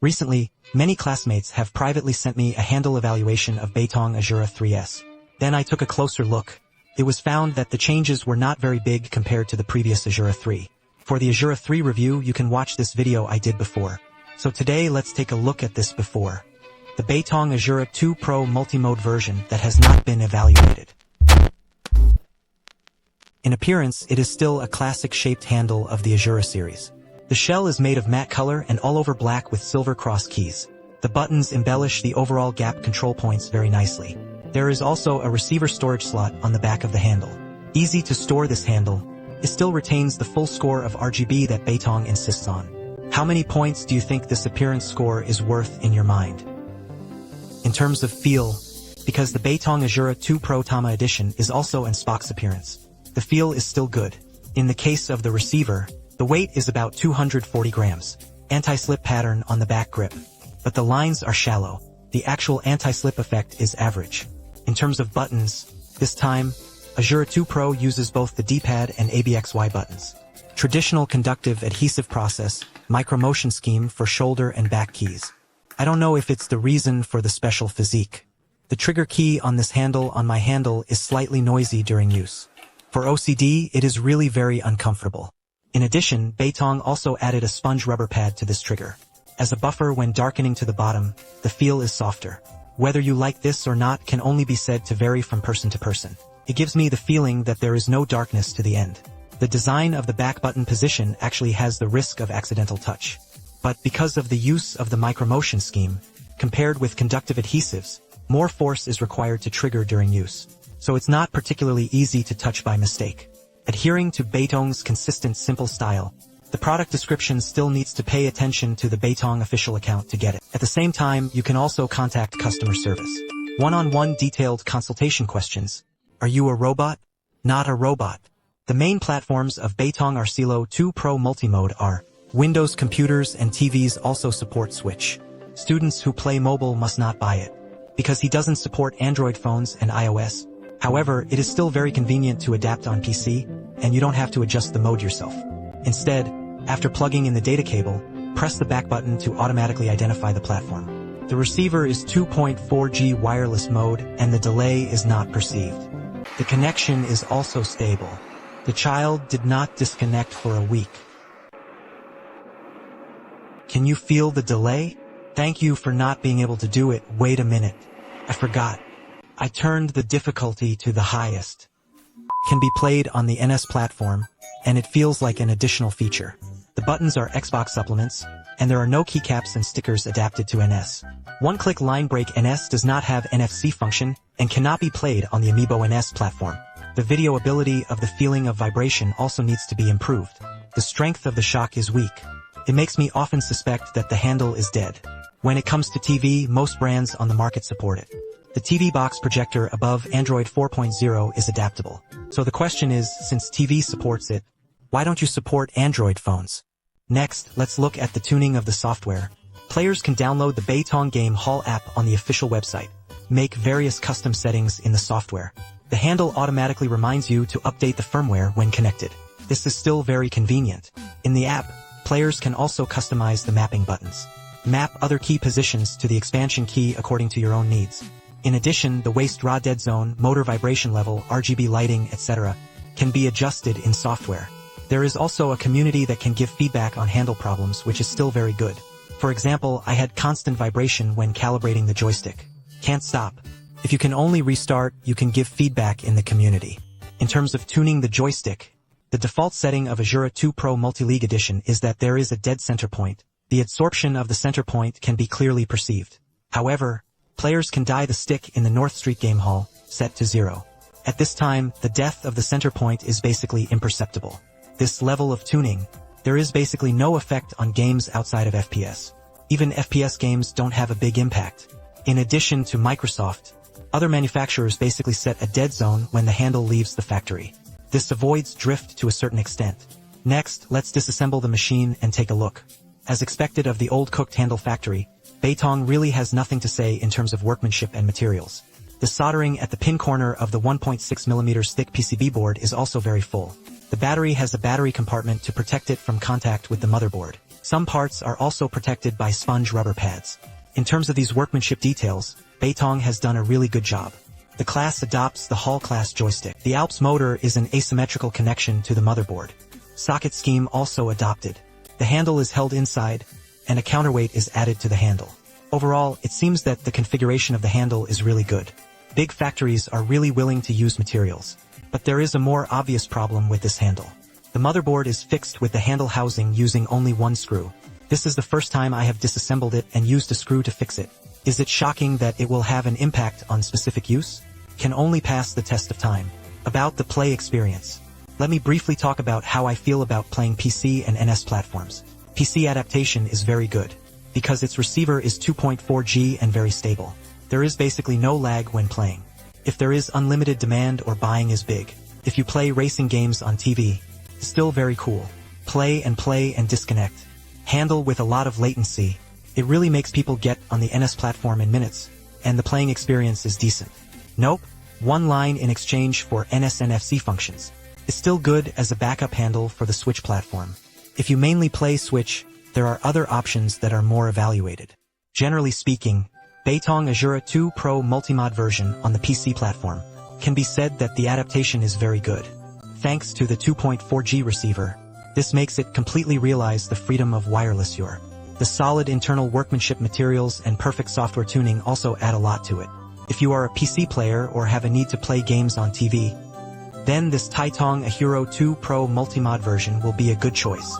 Recently, many classmates have privately sent me a handle evaluation of Beitong Azura 3S. Then I took a closer look. It was found that the changes were not very big compared to the previous Azura 3. For the Azura 3 review, you can watch this video I did before. So today let's take a look at this before. The Beitong Azura 2 Pro multi-mode version that has not been evaluated. In appearance, it is still a classic shaped handle of the Azura series. The shell is made of matte color and all over black with silver cross keys. The buttons embellish the overall gap control points very nicely. There is also a receiver storage slot on the back of the handle. Easy to store this handle. It still retains the full score of RGB that Beitong insists on. How many points do you think this appearance score is worth in your mind? In terms of feel, because the Beitong Azura 2 Pro Tama Edition is also an Spock's appearance, the feel is still good. In the case of the receiver, the weight is about 240 grams. Anti-slip pattern on the back grip. But the lines are shallow. The actual anti-slip effect is average. In terms of buttons, this time, Azura 2 Pro uses both the D-pad and ABXY buttons. Traditional conductive adhesive process, micro-motion scheme for shoulder and back keys. I don't know if it's the reason for the special physique. The trigger key on this handle on my handle is slightly noisy during use. For OCD, it is really very uncomfortable. In addition, Beitong also added a sponge rubber pad to this trigger. As a buffer when darkening to the bottom, the feel is softer. Whether you like this or not can only be said to vary from person to person. It gives me the feeling that there is no darkness to the end. The design of the back button position actually has the risk of accidental touch. But because of the use of the micro-motion scheme, compared with conductive adhesives, more force is required to trigger during use. So it's not particularly easy to touch by mistake. Adhering to Beitong's consistent simple style, the product description still needs to pay attention to the Beitong official account to get it. At the same time, you can also contact customer service. One-on-one detailed consultation questions. Are you a robot? Not a robot. The main platforms of Beitong Arcelo 2 Pro Multimode are Windows computers and TVs also support Switch. Students who play mobile must not buy it, because he doesn't support Android phones and iOS. However, it is still very convenient to adapt on PC, and you don't have to adjust the mode yourself. Instead, after plugging in the data cable, press the back button to automatically identify the platform. The receiver is 2.4G wireless mode, and the delay is not perceived. The connection is also stable. The child did not disconnect for a week. Can you feel the delay? Thank you for not being able to do it. Wait a minute. I forgot. I turned the difficulty to the highest. Can be played on the NS platform, and it feels like an additional feature. The buttons are Xbox supplements, and there are no keycaps and stickers adapted to NS. One-click line break NS does not have NFC function and cannot be played on the Amiibo NS platform. The video ability of the feeling of vibration also needs to be improved. The strength of the shock is weak. It makes me often suspect that the handle is dead. When it comes to TV, most brands on the market support it. The TV box projector above Android 4.0 is adaptable. So the question is, since TV supports it, why don't you support Android phones? Next, let's look at the tuning of the software. Players can download the Beitong Game Hall app on the official website. Make various custom settings in the software. The handle automatically reminds you to update the firmware when connected. This is still very convenient. In the app, players can also customize the mapping buttons. Map other key positions to the expansion key according to your own needs. In addition, the waist raw dead zone, motor vibration level, RGB lighting, etc. can be adjusted in software. There is also a community that can give feedback on handle problems, which is still very good. For example, I had constant vibration when calibrating the joystick. Can't stop. If you can only restart, you can give feedback in the community. In terms of tuning the joystick, the default setting of Azura 2 Pro Multi-League Edition is that there is a dead center point. The absorption of the center point can be clearly perceived. However, players can die the stick in the North Street Game Hall, set to 0. At this time, the death of the center point is basically imperceptible. This level of tuning, there is basically no effect on games outside of FPS. Even FPS games don't have a big impact. In addition to Microsoft, other manufacturers basically set a dead zone when the handle leaves the factory. This avoids drift to a certain extent. Next, let's disassemble the machine and take a look. As expected of the old cooked handle factory, Beitong really has nothing to say in terms of workmanship and materials. The soldering at the pin corner of the 1.6mm thick PCB board is also very full. The battery has a battery compartment to protect it from contact with the motherboard. Some parts are also protected by sponge rubber pads. In terms of these workmanship details, Beitong has done a really good job. The class adopts the Hall class joystick. The Alps motor is an asymmetrical connection to the motherboard. Socket scheme also adopted. The handle is held inside, and a counterweight is added to the handle. Overall, it seems that the configuration of the handle is really good. Big factories are really willing to use materials. But there is a more obvious problem with this handle. The motherboard is fixed with the handle housing using only one screw. This is the first time I have disassembled it and used a screw to fix it. Is it shocking that it will have an impact on specific use? Can only pass the test of time. About the play experience. Let me briefly talk about how I feel about playing PC and NS platforms. PC adaptation is very good, because its receiver is 2.4G and very stable. There is basically no lag when playing. If there is unlimited demand or buying is big. If you play racing games on TV, still very cool. Play and disconnect. Handle with a lot of latency. It really makes people get on the NS platform in minutes, and the playing experience is decent. Nope, one line in exchange for NS NFC functions. Is still good as a backup handle for the Switch platform. If you mainly play Switch, there are other options that are more evaluated. Generally speaking, Beitong Azura 2 Pro Multimod version on the PC platform can be said that the adaptation is very good. Thanks to the 2.4G receiver, this makes it completely realize the freedom of wireless UR. The solid internal workmanship materials and perfect software tuning also add a lot to it. If you are a PC player or have a need to play games on TV, then this Beitong Azura 2 Pro Multimod version will be a good choice.